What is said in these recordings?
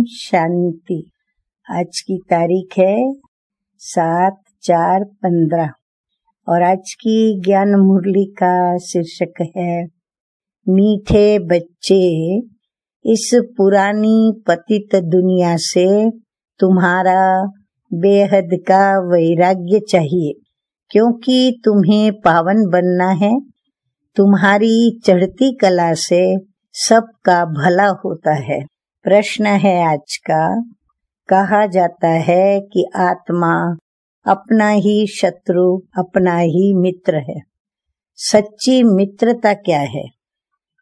शांति। आज की तारीख है 7/4/15 और आज की ज्ञान मुरली का शीर्षक है मीठे बच्चे, इस पुरानी पतित दुनिया से तुम्हारा बेहद का वैराग्य चाहिए, क्योंकि तुम्हें पावन बनना है। तुम्हारी चढ़ती कला से सबका भला होता है। प्रश्न है आज का, कहा जाता है कि आत्मा अपना ही शत्रु, अपना ही मित्र है। सच्ची मित्रता क्या है?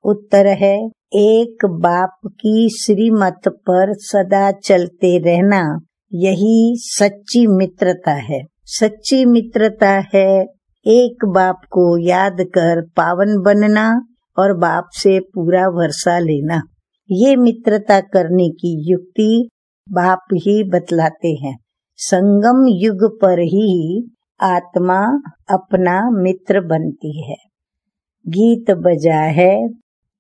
उत्तर है, एक बाप की श्रीमत पर सदा चलते रहना, यही सच्ची मित्रता है। सच्ची मित्रता है एक बाप को याद कर पावन बनना और बाप से पूरा भरोसा लेना। ये मित्रता करने की युक्ति बाप ही बतलाते हैं। संगम युग पर ही आत्मा अपना मित्र बनती है। गीत बजा है,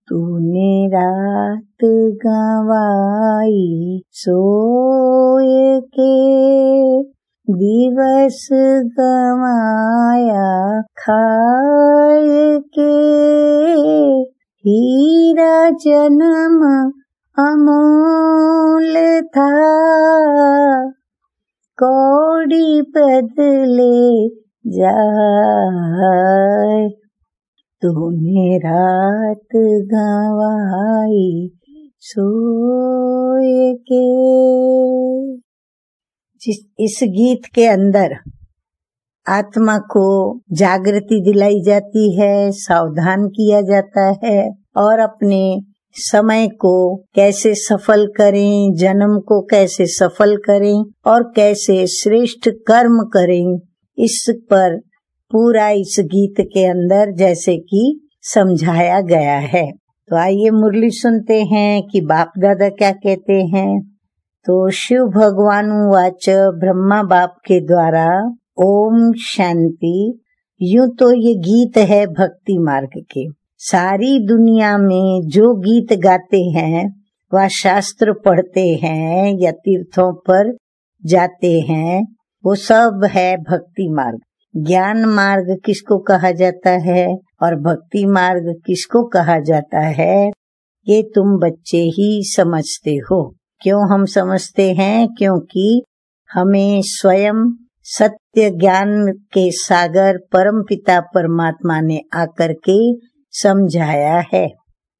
तूने रात गंवाई सोए के, दिवस गवाया खाए के, हीरा जन्म अमूल था, कौड़ी बदले जाए। तूने रात गंवाई सोए के। इस गीत के अंदर आत्मा को जागृति दिलाई जाती है, सावधान किया जाता है और अपने समय को कैसे सफल करें, जन्म को कैसे सफल करें और कैसे श्रेष्ठ कर्म करें, इस पर पूरा इस गीत के अंदर जैसे कि समझाया गया है। तो आइए मुरली सुनते हैं कि बाप दादा क्या कहते हैं। तो शिव भगवान वाच ब्रह्मा बाप के द्वारा ओम शांति। यूं तो ये गीत है भक्ति मार्ग के। सारी दुनिया में जो गीत गाते हैं, वह शास्त्र पढ़ते हैं या तीर्थों पर जाते हैं, वो सब है भक्ति मार्ग। ज्ञान मार्ग किसको कहा जाता है और भक्ति मार्ग किसको कहा जाता है, ये तुम बच्चे ही समझते हो। क्यों हम समझते हैं? क्योंकि हमें स्वयं सत्य ज्ञान के सागर परम पिता परमात्मा ने आकर के समझाया है।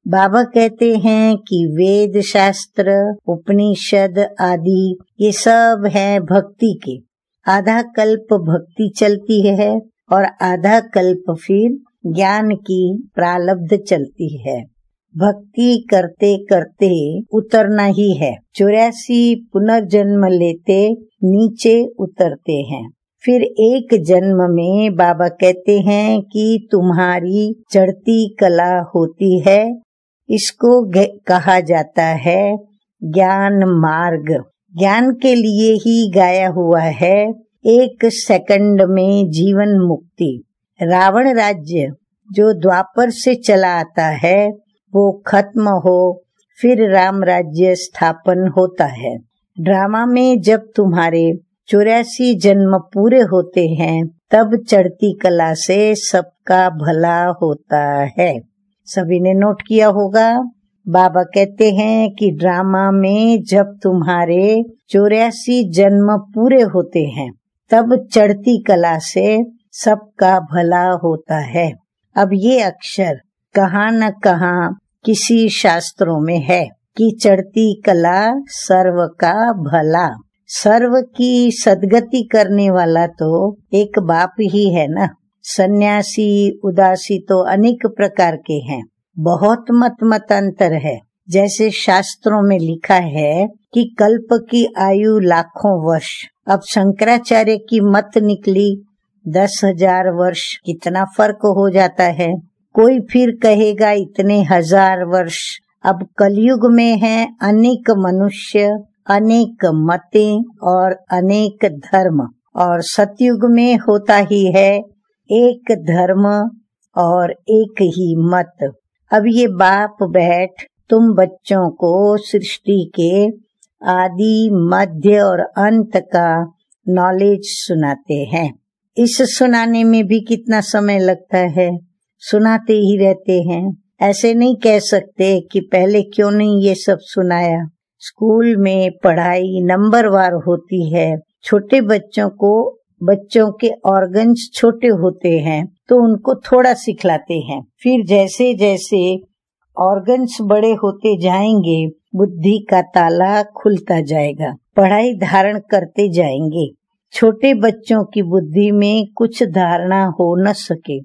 बाबा कहते हैं कि वेद शास्त्र, उपनिषद आदि ये सब है भक्ति के। आधा कल्प भक्ति चलती है और आधा कल्प फिर ज्ञान की प्रारब्ध चलती है। भक्ति करते करते उतरना ही है। 84 पुनर्जन्म लेते नीचे उतरते हैं। फिर एक जन्म में बाबा कहते हैं कि तुम्हारी चढ़ती कला होती है, इसको कहा जाता है ज्ञान मार्ग। ज्ञान के लिए ही गाया हुआ है 1 सेकंड में जीवन मुक्ति। रावण राज्य जो द्वापर से चला आता है वो खत्म हो, फिर राम राज्य स्थापन होता है। ड्रामा में जब तुम्हारे 84 जन्म पूरे होते हैं, तब चढ़ती कला से सबका भला होता है। सभी ने नोट किया होगा। बाबा कहते हैं कि ड्रामा में जब तुम्हारे 84 जन्म पूरे होते हैं, तब चढ़ती कला से सबका भला होता है। अब ये अक्षर कहाँ न कहाँ किसी शास्त्रों में है कि चढ़ती कला सर्व का भला। सर्व की सदगति करने वाला तो एक बाप ही है ना। सन्यासी उदासी तो अनेक प्रकार के हैं, बहुत मत अंतर है। जैसे शास्त्रों में लिखा है कि कल्प की आयु लाखों वर्ष। अब शंकराचार्य की मत निकली 10,000 वर्ष, कितना फर्क हो जाता है। कोई फिर कहेगा इतने 1000 वर्ष। अब कलयुग में है अनेक मनुष्य, अनेक मतें और अनेक धर्म, और सतयुग में होता ही है एक धर्म और एक ही मत। अब ये बाप बैठ तुम बच्चों को सृष्टि के आदि, मध्य और अंत का नॉलेज सुनाते हैं। इस सुनाने में भी कितना समय लगता है, सुनाते ही रहते हैं। ऐसे नहीं कह सकते कि पहले क्यों नहीं ये सब सुनाया। स्कूल में पढ़ाई नंबरवार होती है। छोटे बच्चों के ऑर्गन्स छोटे होते हैं तो उनको थोड़ा सिखलाते हैं। फिर जैसे जैसे ऑर्गन्स बड़े होते जाएंगे, बुद्धि का ताला खुलता जाएगा, पढ़ाई धारण करते जाएंगे। छोटे बच्चों की बुद्धि में कुछ धारणा हो न सके,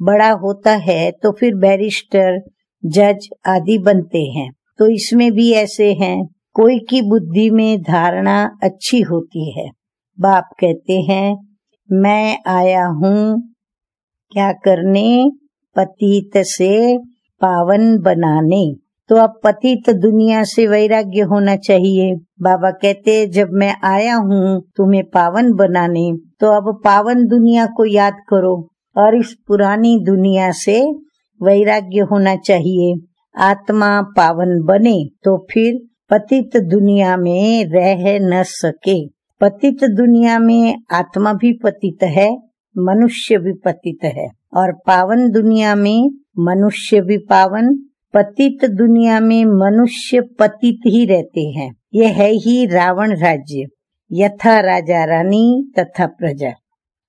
बड़ा होता है तो फिर बैरिस्टर, जज आदि बनते हैं। तो इसमें भी ऐसे हैं, कोई की बुद्धि में धारणा अच्छी होती है। बाप कहते हैं, मैं आया हूँ क्या करने, पतित से पावन बनाने। तो अब पतित दुनिया से वैराग्य होना चाहिए। बाबा कहते, जब मैं आया हूँ तुम्हें पावन बनाने, तो अब पावन दुनिया को याद करो और इस पुरानी दुनिया से वैराग्य होना चाहिए। आत्मा पावन बने तो फिर पतित दुनिया में रह न सके। पतित दुनिया में आत्मा भी पतित है, मनुष्य भी पतित है, और पावन दुनिया में मनुष्य भी पावन, पतित दुनिया में मनुष्य पतित ही रहते हैं। ये है ही रावण राज्य, यथा राजा रानी तथा प्रजा।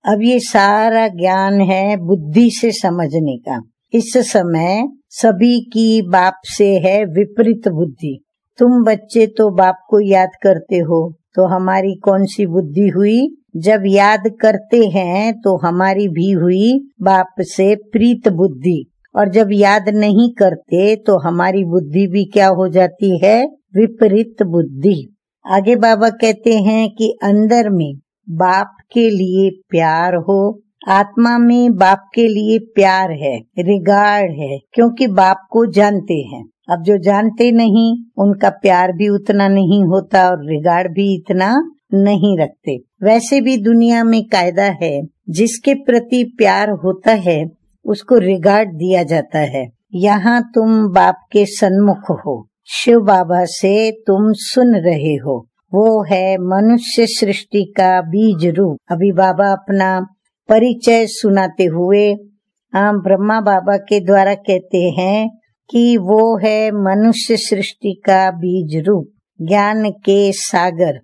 अब ये सारा ज्ञान है बुद्धि से समझने का। इस समय सभी की बाप से है विपरीत बुद्धि। तुम बच्चे तो बाप को याद करते हो, तो हमारी कौन सी बुद्धि हुई? जब याद करते हैं तो हमारी भी हुई बाप से प्रीत बुद्धि, और जब याद नहीं करते तो हमारी बुद्धि भी क्या हो जाती है? विपरीत बुद्धि। आगे बाबा कहते हैं कि अंदर में बाप के लिए प्यार हो, आत्मा में बाप के लिए प्यार है, रिगार्ड है, क्योंकि बाप को जानते हैं। अब जो जानते नहीं उनका प्यार भी उतना नहीं होता और रिगार्ड भी इतना नहीं रखते। वैसे भी दुनिया में कायदा है, जिसके प्रति प्यार होता है उसको रिगार्ड दिया जाता है। यहाँ तुम बाप के सन्मुख हो, शिव बाबा से तुम सुन रहे हो, वो है मनुष्य सृष्टि का बीज रूप। अभी बाबा अपना परिचय सुनाते हुए ब्रह्मा बाबा के द्वारा कहते हैं कि वो है मनुष्य सृष्टि का बीज रूप, ज्ञान के सागर,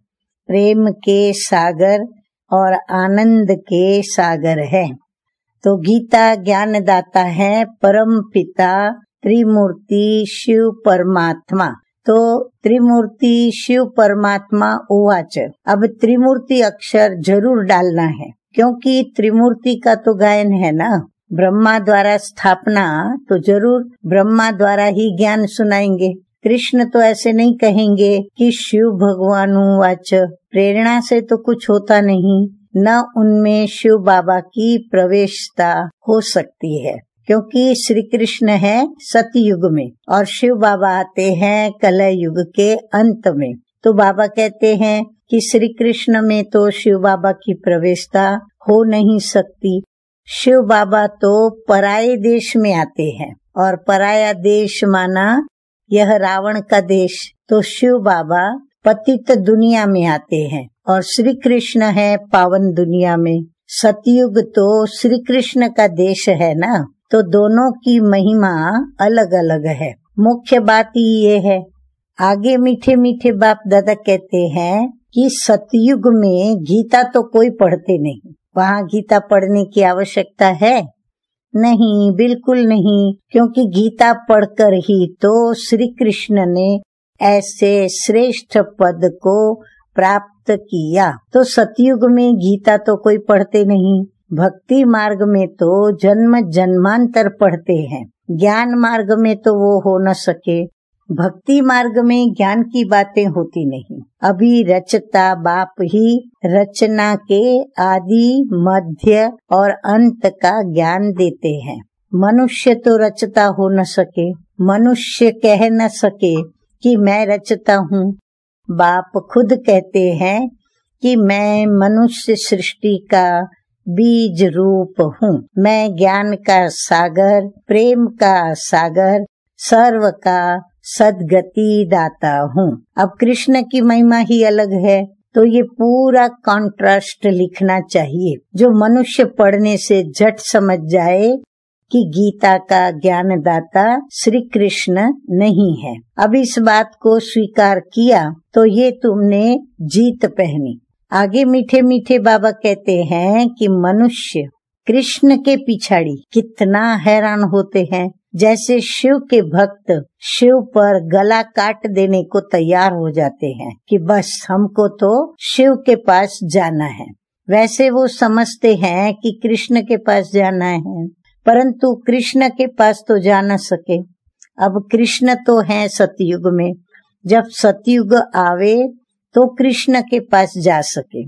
प्रेम के सागर और आनंद के सागर है। तो गीता ज्ञान दाता है परम पिता त्रिमूर्ति शिव परमात्मा। तो त्रिमूर्ति शिव परमात्मा उवाच। अब त्रिमूर्ति अक्षर जरूर डालना है, क्योंकि त्रिमूर्ति का तो गायन है ना, ब्रह्मा द्वारा स्थापना, तो जरूर ब्रह्मा द्वारा ही ज्ञान सुनाएंगे। कृष्ण तो ऐसे नहीं कहेंगे कि शिव भगवान उवाच, प्रेरणा से तो कुछ होता नहीं, न उनमें शिव बाबा की प्रवेशता हो सकती है, क्योंकि श्री कृष्ण है सतयुग में और शिव बाबा आते हैं कलह युग के अंत में। तो बाबा कहते हैं कि श्री कृष्ण में तो शिव बाबा की प्रवेशता हो नहीं सकती। शिव बाबा तो पराये देश में आते हैं, और पराया देश माना यह रावण का देश। तो शिव बाबा पतित दुनिया में आते हैं और श्री कृष्ण है पावन दुनिया में। सतयुग तो श्री कृष्ण का देश है ना, तो दोनों की महिमा अलग अलग है। मुख्य बात ही ये है। आगे मीठे मीठे बाप दादा कहते हैं कि सतयुग में गीता तो कोई पढ़ते नहीं, वहाँ गीता पढ़ने की आवश्यकता है नहीं, बिल्कुल नहीं, क्योंकि गीता पढ़कर ही तो श्री कृष्ण ने ऐसे श्रेष्ठ पद को प्राप्त किया। तो सतयुग में गीता तो कोई पढ़ते नहीं। भक्ति मार्ग में तो जन्म जन्मांतर पढ़ते हैं, ज्ञान मार्ग में तो वो हो न सके। भक्ति मार्ग में ज्ञान की बातें होती नहीं। अभी रचता बाप ही रचना के आदि मध्य और अंत का ज्ञान देते हैं। मनुष्य तो रचता हो न सके, मनुष्य कह न सके कि मैं रचता हूँ। बाप खुद कहते हैं कि मैं मनुष्य सृष्टि का बीज रूप हूँ। मैं ज्ञान का सागर, प्रेम का सागर, सर्व का सदगति दाता हूँ। अब कृष्ण की महिमा ही अलग है, तो ये पूरा कॉन्ट्रास्ट लिखना चाहिए, जो मनुष्य पढ़ने से झट समझ जाए कि गीता का ज्ञानदाता श्री कृष्ण नहीं है। अब इस बात को स्वीकार किया तो ये तुमने जीत पहनी। आगे मीठे मीठे बाबा कहते हैं कि मनुष्य कृष्ण के पिछाड़ी कितना हैरान होते हैं। जैसे शिव के भक्त शिव पर गला काट देने को तैयार हो जाते हैं कि बस हमको तो शिव के पास जाना है। वैसे वो समझते हैं कि कृष्ण के पास जाना है, परंतु कृष्ण के पास तो जा न सके। अब कृष्ण तो है सतयुग में, जब सतयुग आवे तो कृष्ण के पास जा सके।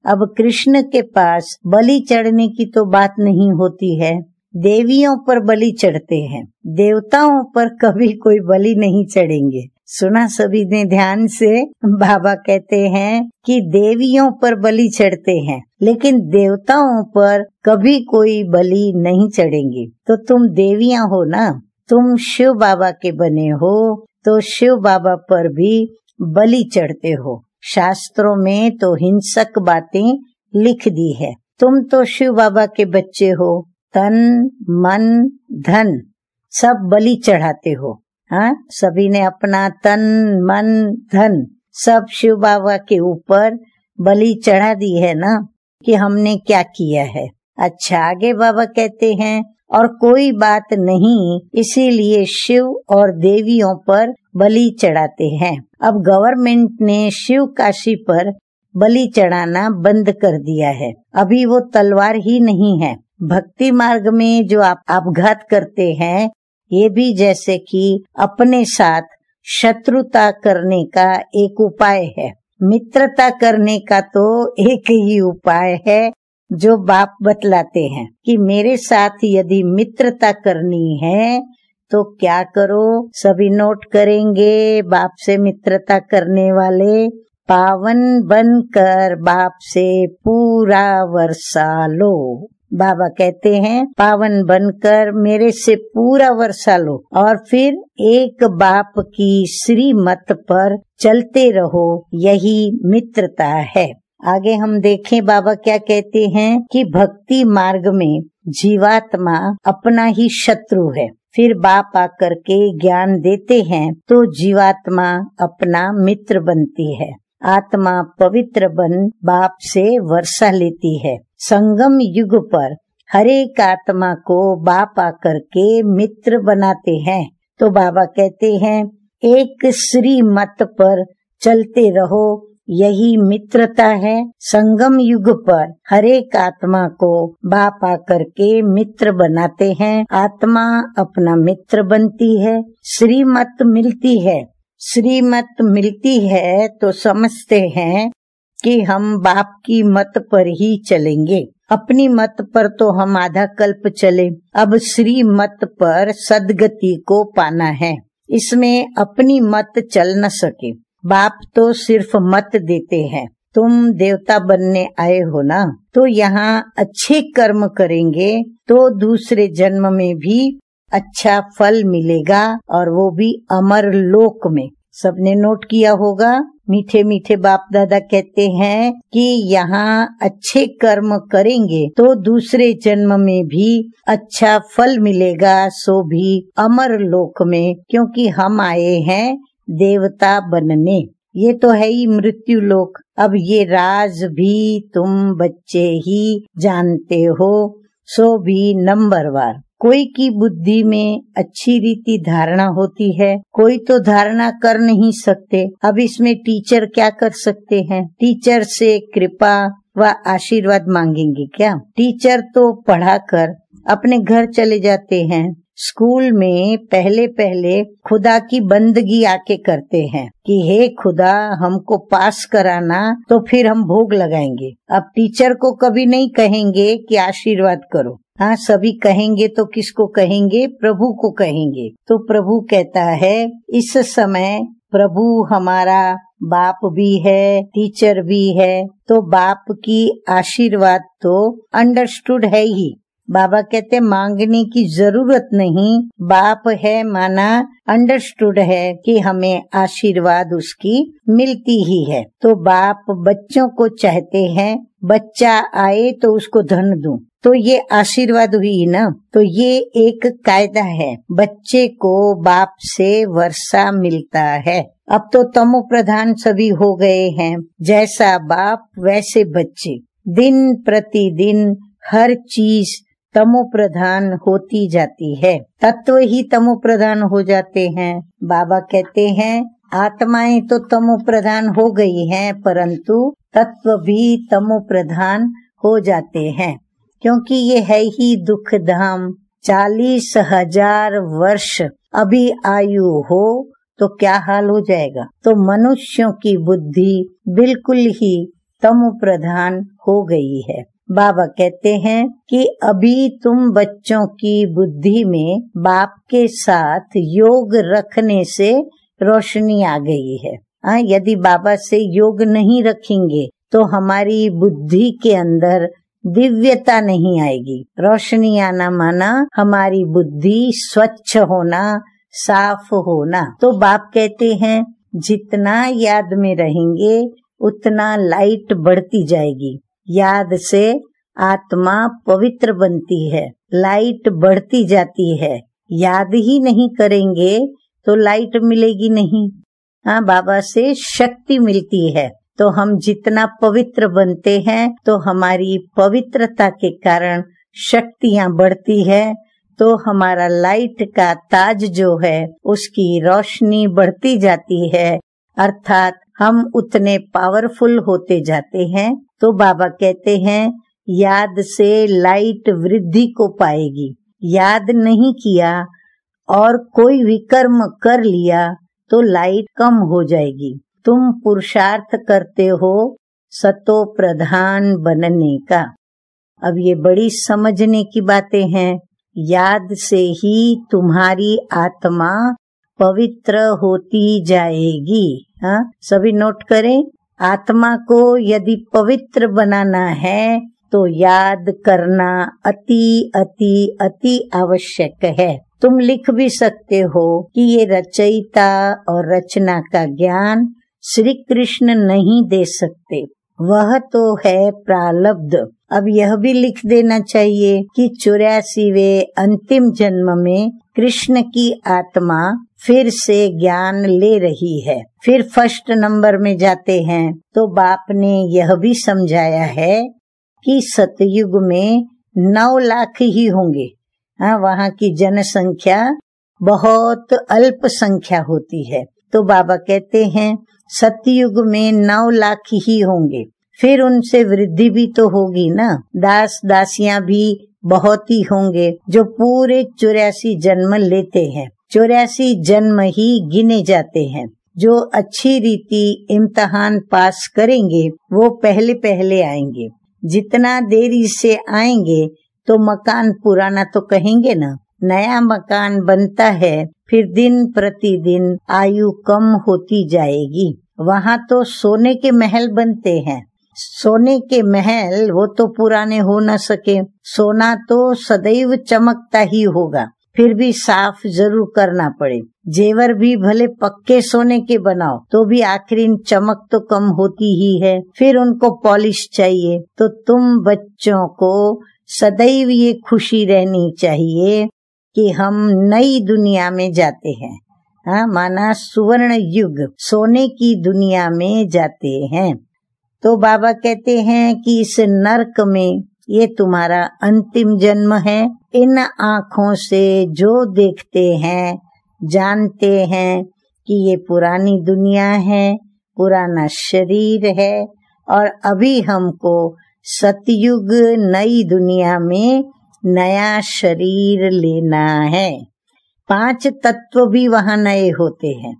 अब कृष्ण के पास बलि चढ़ने की तो बात नहीं होती है, देवियों पर बलि चढ़ते हैं, देवताओं पर कभी कोई बलि नहीं चढ़ेंगे। सुना सभी ने ध्यान से? बाबा कहते हैं कि देवियों पर बलि चढ़ते हैं, लेकिन देवताओं पर कभी कोई बलि नहीं चढ़ेंगे। तो तुम देवियां हो ना, तुम शिव बाबा के बने हो, तो शिव बाबा पर भी बलि चढ़ते हो। शास्त्रों में तो हिंसक बातें लिख दी है। तुम तो शिव बाबा के बच्चे हो, तन मन धन सब बलि चढ़ाते हो। हाँ, सभी ने अपना तन मन धन सब शिव बाबा के ऊपर बलि चढ़ा दी है ना, कि हमने क्या किया है। अच्छा, आगे बाबा कहते हैं और कोई बात नहीं, इसीलिए शिव और देवियों पर बलि चढ़ाते हैं। अब गवर्नमेंट ने शिव काशी पर बलि चढ़ाना बंद कर दिया है। अभी वो तलवार ही नहीं है। भक्ति मार्ग में जो आप अपघात करते हैं, ये भी जैसे कि अपने साथ शत्रुता करने का एक उपाय है। मित्रता करने का तो एक ही उपाय है जो बाप बतलाते हैं कि मेरे साथ यदि मित्रता करनी है तो क्या करो। सभी नोट करेंगे, बाप से मित्रता करने वाले पावन बनकर बाप से पूरा वर्षा लो। बाबा कहते हैं पावन बनकर मेरे से पूरा वर्षा लो और फिर एक बाप की श्रीमत पर चलते रहो, यही मित्रता है। आगे हम देखें बाबा क्या कहते हैं कि भक्ति मार्ग में जीवात्मा अपना ही शत्रु है। फिर बाप आकर के ज्ञान देते हैं तो जीवात्मा अपना मित्र बनती है। आत्मा पवित्र बन बाप से वर्षा लेती है। संगम युग पर हर एक आत्मा को बाप आकर के मित्र बनाते हैं। तो बाबा कहते हैं एक श्री मत पर चलते रहो, यही मित्रता है। संगम युग पर हर एक आत्मा को बाप आकर के मित्र बनाते हैं। आत्मा अपना मित्र बनती है, श्रीमत मिलती है। श्रीमत मिलती है तो समझते हैं कि हम बाप की मत पर ही चलेंगे। अपनी मत पर तो हम आधा कल्प चले, अब श्री मत पर सदगति को पाना है। इसमें अपनी मत चल न सके। बाप तो सिर्फ मत देते हैं। तुम देवता बनने आए हो ना, तो यहाँ अच्छे कर्म करेंगे तो दूसरे जन्म में भी अच्छा फल मिलेगा, और वो भी अमर लोक में। सबने नोट किया होगा, मीठे मीठे बाप दादा कहते हैं कि यहाँ अच्छे कर्म करेंगे तो दूसरे जन्म में भी अच्छा फल मिलेगा, सो भी अमर लोक में, क्योंकि हम आए हैं देवता बनने। ये तो है ही मृत्यु लोक। अब ये राज भी तुम बच्चे ही जानते हो, सो भी नंबरवार। कोई की बुद्धि में अच्छी रीति धारणा होती है, कोई तो धारणा कर नहीं सकते। अब इसमें टीचर क्या कर सकते हैं? टीचर से कृपा व आशीर्वाद मांगेंगे क्या? टीचर तो पढ़ाकर अपने घर चले जाते हैं। स्कूल में पहले पहले खुदा की बंदगी आके करते हैं कि हे खुदा हमको पास कराना, तो फिर हम भोग लगाएंगे। अब टीचर को कभी नहीं कहेंगे कि आशीर्वाद करो। हाँ, सभी कहेंगे तो किसको कहेंगे? प्रभु को कहेंगे। तो प्रभु कहता है इस समय प्रभु हमारा बाप भी है, टीचर भी है, तो बाप की आशीर्वाद तो अंडरस्टूड है ही। बाबा कहते मांगने की जरूरत नहीं, बाप है माना अंडरस्टूड है कि हमें आशीर्वाद उसकी मिलती ही है। तो बाप बच्चों को चाहते हैं बच्चा आए तो उसको धन दूं, तो ये आशीर्वाद हुई ना। तो ये एक कायदा है, बच्चे को बाप से वर्षा मिलता है। अब तो तमो प्रधान सभी हो गए हैं, जैसा बाप वैसे बच्चे, दिन प्रतिदिन हर चीज तमो प्रधान होती जाती है, तत्व ही तमो प्रधान हो जाते हैं। बाबा कहते हैं आत्माएं तो तमो प्रधान हो गई हैं, परंतु तत्व भी तमो प्रधान हो जाते हैं, क्योंकि ये है ही दुख धाम। 40,000 वर्ष अभी आयु हो तो क्या हाल हो जाएगा। तो मनुष्यों की बुद्धि बिल्कुल ही तमो प्रधान हो गई है। बाबा कहते हैं कि अभी तुम बच्चों की बुद्धि में बाप के साथ योग रखने से रोशनी आ गई है। यदि बाबा से योग नहीं रखेंगे तो हमारी बुद्धि के अंदर दिव्यता नहीं आएगी। रोशनी आना माना हमारी बुद्धि स्वच्छ होना, साफ होना। तो बाप कहते हैं जितना याद में रहेंगे उतना लाइट बढ़ती जाएगी। याद से आत्मा पवित्र बनती है, लाइट बढ़ती जाती है। याद ही नहीं करेंगे तो लाइट मिलेगी नहीं। बाबा से शक्ति मिलती है। तो हम जितना पवित्र बनते हैं तो हमारी पवित्रता के कारण शक्तियाँ बढ़ती है, तो हमारा लाइट का ताज जो है उसकी रोशनी बढ़ती जाती है, अर्थात हम उतने पावरफुल होते जाते हैं। तो बाबा कहते हैं याद से लाइट वृद्धि को पाएगी। याद नहीं किया और कोई विकर्म कर लिया तो लाइट कम हो जाएगी। तुम पुरुषार्थ करते हो सतो प्रधान बनने का। अब ये बड़ी समझने की बातें हैं। याद से ही तुम्हारी आत्मा पवित्र होती जाएगी। सभी नोट करें, आत्मा को यदि पवित्र बनाना है तो याद करना अति अति अति आवश्यक है। तुम लिख भी सकते हो कि ये रचयिता और रचना का ज्ञान श्री कृष्ण नहीं दे सकते, वह तो है प्रालब्ध। अब यह भी लिख देना चाहिए कि 84वें अंतिम जन्म में कृष्ण की आत्मा फिर से ज्ञान ले रही है। फिर फर्स्ट नंबर में जाते हैं तो बाप ने यह भी समझाया है कि सतयुग में 9 लाख ही होंगे। वहाँ की जनसंख्या बहुत अल्प संख्या होती है। तो बाबा कहते हैं सतयुग में 9 लाख ही होंगे। फिर उनसे वृद्धि भी तो होगी ना, दास दासियां भी बहुत ही होंगे जो पूरे 84 जन्म लेते हैं। 84 जन्म ही गिने जाते हैं। जो अच्छी रीति इम्तिहान पास करेंगे वो पहले पहले आएंगे। जितना देरी से आएंगे तो मकान पुराना तो कहेंगे ना, नया मकान बनता है, फिर दिन प्रतिदिन आयु कम होती जाएगी। वहाँ तो सोने के महल बनते हैं। सोने के महल वो तो पुराने हो न सके, सोना तो सदैव चमकता ही होगा, फिर भी साफ जरूर करना पड़े। जेवर भी भले पक्के सोने के बनाओ तो भी आखिरी चमक तो कम होती ही है, फिर उनको पॉलिश चाहिए। तो तुम बच्चों को सदैव ये खुशी रहनी चाहिए कि हम नई दुनिया में जाते हैं। माना सुवर्ण युग, सोने की दुनिया में जाते हैं। तो बाबा कहते हैं कि इस नरक में ये तुम्हारा अंतिम जन्म है। इन आँखों से जो देखते हैं जानते हैं कि ये पुरानी दुनिया है, पुराना शरीर है, और अभी हमको सतयुग नई दुनिया में नया शरीर लेना है। 5 तत्व भी वहाँ नए होते हैं।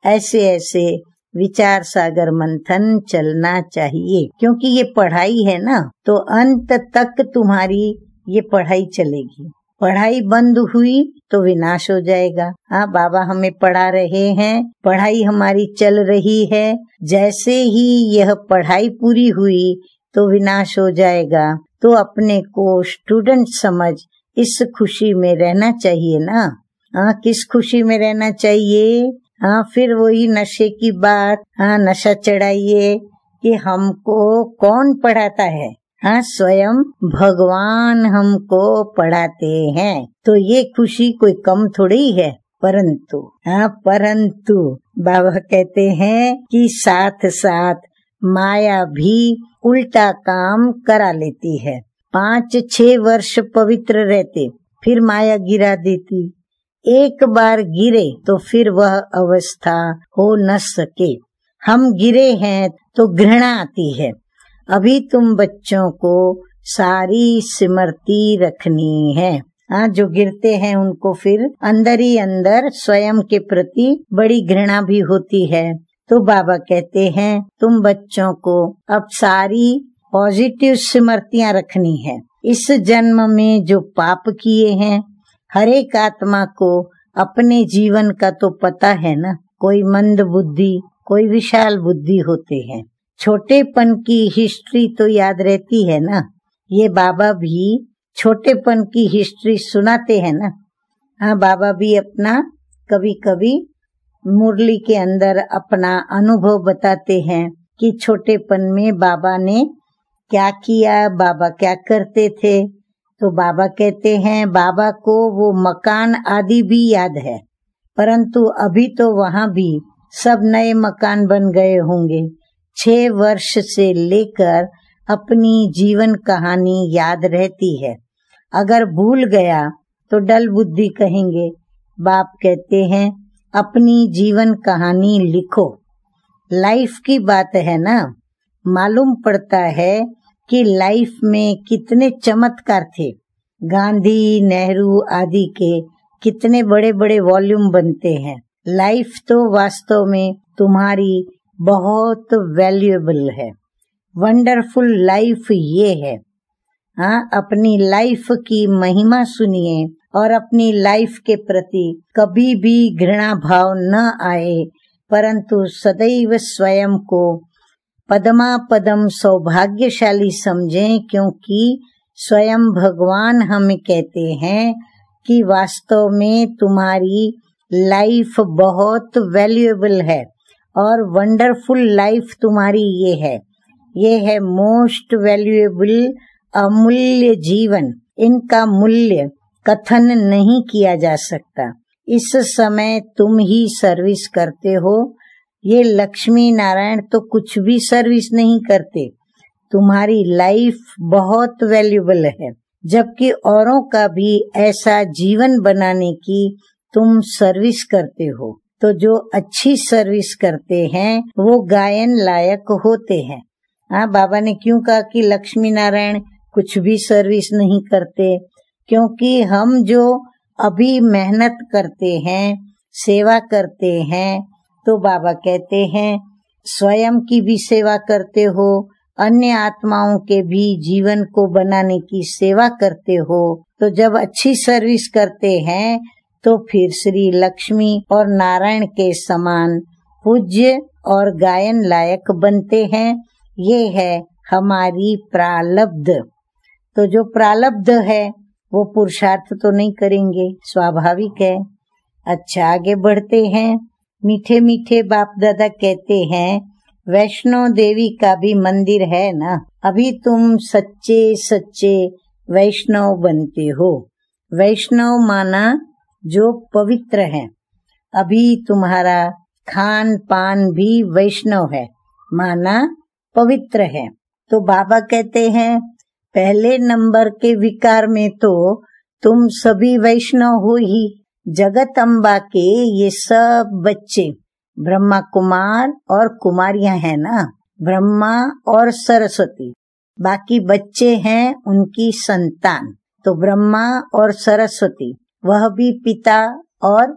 ऐसे ऐसे विचार सागर मंथन चलना चाहिए, क्योंकि ये पढ़ाई है ना, तो अंत तक तुम्हारी ये पढ़ाई चलेगी। पढ़ाई बंद हुई तो विनाश हो जाएगा। बाबा हमें पढ़ा रहे हैं, पढ़ाई हमारी चल रही है। जैसे ही यह पढ़ाई पूरी हुई तो विनाश हो जाएगा। तो अपने को स्टूडेंट समझ इस खुशी में रहना चाहिए ना। किस खुशी में रहना चाहिए? फिर वही नशे की बात। नशा चढ़ाइए कि हमको कौन पढ़ाता है? स्वयं भगवान हमको पढ़ाते हैं। तो ये खुशी कोई कम थोड़ी है। परंतु बाबा कहते हैं कि साथ साथ माया भी उल्टा काम करा लेती है। 5-6 वर्ष पवित्र रहते, फिर माया गिरा देती। एक बार गिरे तो फिर वह अवस्था हो न सके। हम गिरे हैं तो घृणा आती है। अभी तुम बच्चों को सारी स्मृति रखनी है। जो गिरते हैं उनको फिर अंदर ही अंदर स्वयं के प्रति बड़ी घृणा भी होती है। तो बाबा कहते हैं तुम बच्चों को अब सारी पॉजिटिव स्मृतियाँ रखनी है। इस जन्म में जो पाप किए हैं, हर एक आत्मा को अपने जीवन का तो पता है ना। कोई मंद बुद्धि, कोई विशाल बुद्धि होते हैं। छोटेपन की हिस्ट्री तो याद रहती है ना। ये बाबा भी छोटेपन की हिस्ट्री सुनाते हैं ना। बाबा भी अपना कभी कभी मुरली के अंदर अपना अनुभव बताते हैं कि छोटेपन में बाबा ने क्या किया, बाबा क्या करते थे। तो बाबा कहते हैं बाबा को वो मकान आदि भी याद है, परंतु अभी तो वहाँ भी सब नए मकान बन गए होंगे। 6 वर्ष से लेकर अपनी जीवन कहानी याद रहती है। अगर भूल गया तो डल बुद्धि कहेंगे। बाप कहते हैं अपनी जीवन कहानी लिखो। लाइफ की बात है ना। मालूम पड़ता है कि लाइफ में कितने चमत्कार थे। गांधी, नेहरू आदि के कितने बड़े बड़े वॉल्यूम बनते हैं। लाइफ तो वास्तव में तुम्हारी बहुत वैल्यूएबल है। वंडरफुल लाइफ ये है। अपनी लाइफ की महिमा सुनिए और अपनी लाइफ के प्रति कभी भी घृणा भाव न आए, परंतु सदैव स्वयं को पदमा पदम सौभाग्यशाली समझें, क्योंकि स्वयं भगवान हमें कहते हैं कि वास्तव में तुम्हारी लाइफ बहुत वैल्यूएबल है और वंडरफुल लाइफ तुम्हारी ये है मोस्ट वैल्यूएबल अमूल्य जीवन। इनका मूल्य कथन नहीं किया जा सकता। इस समय तुम ही सर्विस करते हो। ये लक्ष्मी नारायण तो कुछ भी सर्विस नहीं करते। तुम्हारी लाइफ बहुत वैल्यूएबल है, जबकि औरों का भी ऐसा जीवन बनाने की तुम सर्विस करते हो। तो जो अच्छी सर्विस करते हैं वो गायन लायक होते हैं। बाबा ने क्यों कहा कि लक्ष्मी नारायण कुछ भी सर्विस नहीं करते? क्योंकि हम जो अभी मेहनत करते हैं, सेवा करते हैं, तो बाबा कहते हैं स्वयं की भी सेवा करते हो, अन्य आत्माओं के भी जीवन को बनाने की सेवा करते हो। तो जब अच्छी सर्विस करते हैं तो फिर श्री लक्ष्मी और नारायण के समान पूज्य और गायन लायक बनते हैं। ये है हमारी प्रारब्ध। तो जो प्रारब्ध है वो पुरुषार्थ तो नहीं करेंगे, स्वाभाविक है। अच्छा, आगे बढ़ते हैं। मीठे मीठे बाप दादा कहते हैं वैष्णो देवी का भी मंदिर है ना। अभी तुम सच्चे सच्चे वैष्णव बनते हो। वैष्णव माना जो पवित्र है। अभी तुम्हारा खान पान भी वैष्णव है, माना पवित्र है। तो बाबा कहते हैं पहले नंबर के विकार में तो तुम सभी वैष्णव हो ही। जगत अम्बा के ये सब बच्चे ब्रह्मा कुमार और कुमारियां हैं ना, ब्रह्मा और सरस्वती, बाकी बच्चे हैं उनकी संतान। तो ब्रह्मा और सरस्वती वह भी पिता और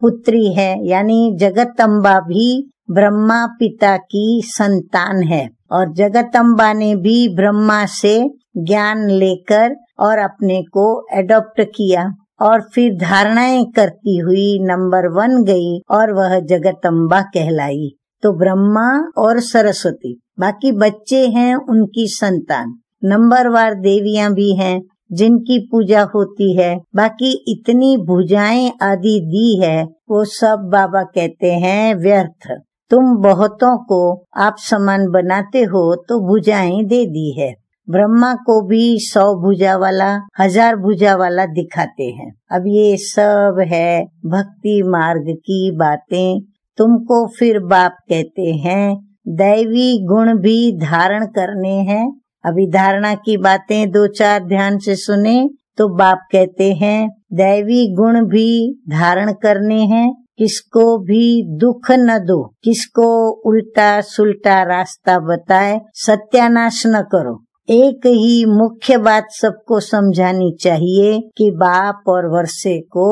पुत्री है, यानी जगत अम्बा भी ब्रह्मा पिता की संतान है। और जगत अम्बा ने भी ब्रह्मा से ज्ञान लेकर और अपने को एडॉप्ट किया और फिर धारणाएं करती हुई नंबर 1 गई और वह जगत अम्बा कहलाई। तो ब्रह्मा और सरस्वती, बाकी बच्चे हैं उनकी संतान। नंबरवार देवियां भी हैं जिनकी पूजा होती है। बाकी इतनी भुजाएं आदि दी है वो सब बाबा कहते हैं व्यर्थ। तुम बहुतों को आप समान बनाते हो तो भुजाएं दे दी है। ब्रह्मा को भी 100 भुजा वाला 1000 भुजा वाला दिखाते हैं। अब ये सब है भक्ति मार्ग की बातें। तुमको फिर बाप कहते हैं दैवी गुण भी धारण करने हैं। अभी धारणा की बातें 2-4 ध्यान से सुने तो बाप कहते हैं दैवी गुण भी धारण करने हैं। किसको भी दुख न दो, किसको उल्टा सुल्टा रास्ता बताए सत्यानाश न करो। एक ही मुख्य बात सबको समझानी चाहिए कि बाप और वर्षे को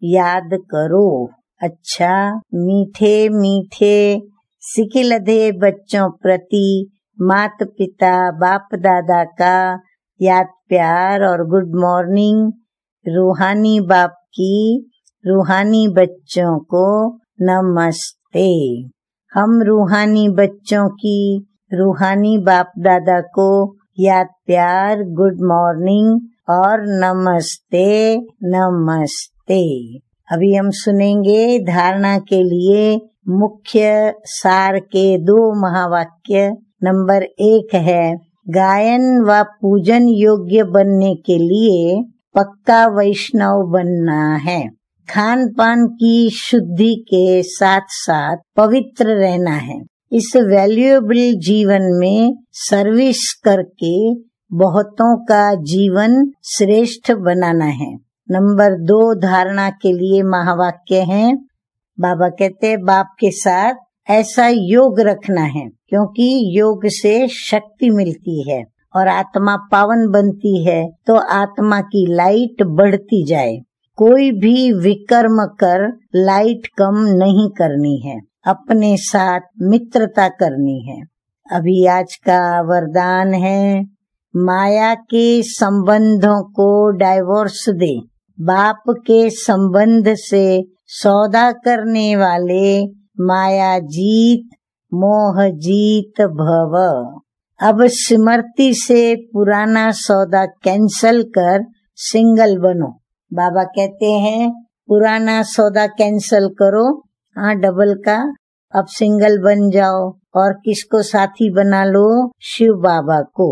याद करो। अच्छा, मीठे मीठे सिकिलधे बच्चों प्रति माता पिता बाप दादा का याद प्यार और गुड मॉर्निंग। रूहानी बाप की रूहानी बच्चों को नमस्ते। हम रूहानी बच्चों की रूहानी बाप दादा को याद प्यार गुड मॉर्निंग और नमस्ते नमस्ते। अभी हम सुनेंगे धारणा के लिए मुख्य सार के 2 महावाक्य। नंबर 1 है गायन व पूजन योग्य बनने के लिए पक्का वैष्णव बनना है। खान पान की शुद्धि के साथ साथ पवित्र रहना है। इस वैल्यूएबल जीवन में सर्विस करके बहुतों का जीवन श्रेष्ठ बनाना है। नंबर 2 धारणा के लिए महावाक्य है। बाबा कहते हैं बाप के साथ ऐसा योग रखना है क्योंकि योग से शक्ति मिलती है और आत्मा पावन बनती है तो आत्मा की लाइट बढ़ती जाए। कोई भी विकर्म कर लाइट कम नहीं करनी है, अपने साथ मित्रता करनी है। अभी आज का वरदान है माया के संबंधों को डाइवोर्स दे। बाप के संबंध से सौदा करने वाले माया जीत मोह जीत भव। अब स्मृति से पुराना सौदा कैंसल कर सिंगल बनो। बाबा कहते हैं पुराना सौदा कैंसल करो, डबल का, अब सिंगल बन जाओ। और किसको साथी बना लो? शिव बाबा को।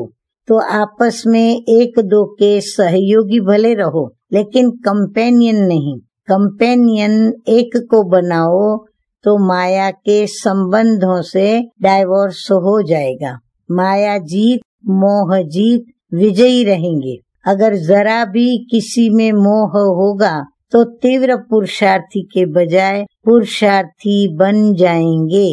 तो आपस में एक दो के सहयोगी भले रहो लेकिन कंपेनियन नहीं। कंपेनियन एक को बनाओ तो माया के संबंधों से डाइवोर्स हो जाएगा। माया जीत मोह जीत विजयी रहेंगे। अगर जरा भी किसी में मोह होगा तो तीव्र पुरुषार्थी के बजाय पुरुषार्थी बन जाएंगे।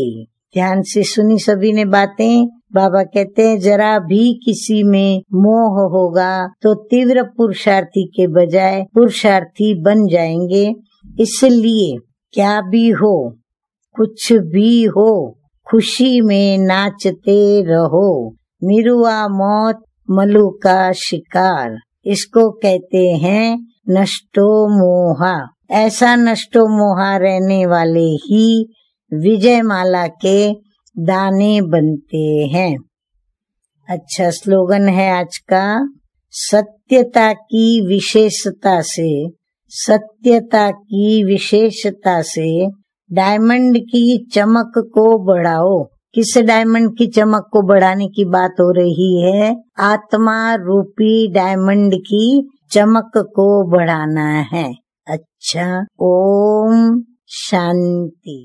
ध्यान से सुनी सभी ने बातें। बाबा कहते हैं जरा भी किसी में मोह होगा तो तीव्र पुरुषार्थी के बजाय पुरुषार्थी बन जाएंगे। इसलिए क्या भी हो कुछ भी हो खुशी में नाचते रहो। मिरुआ मौत मलू का शिकार, इसको कहते हैं नष्टो मोहा। ऐसा नष्टो मोहा रहने वाले ही विजय माला के दाने बनते हैं। अच्छा स्लोगन है आज का, सत्यता की विशेषता से, सत्यता की विशेषता से डायमंड की चमक को बढ़ाओ। किस डायमंड की चमक को बढ़ाने की बात हो रही है? आत्मा रूपी डायमंड की चमक को बढ़ाना है। अच्छा, ओम शांति।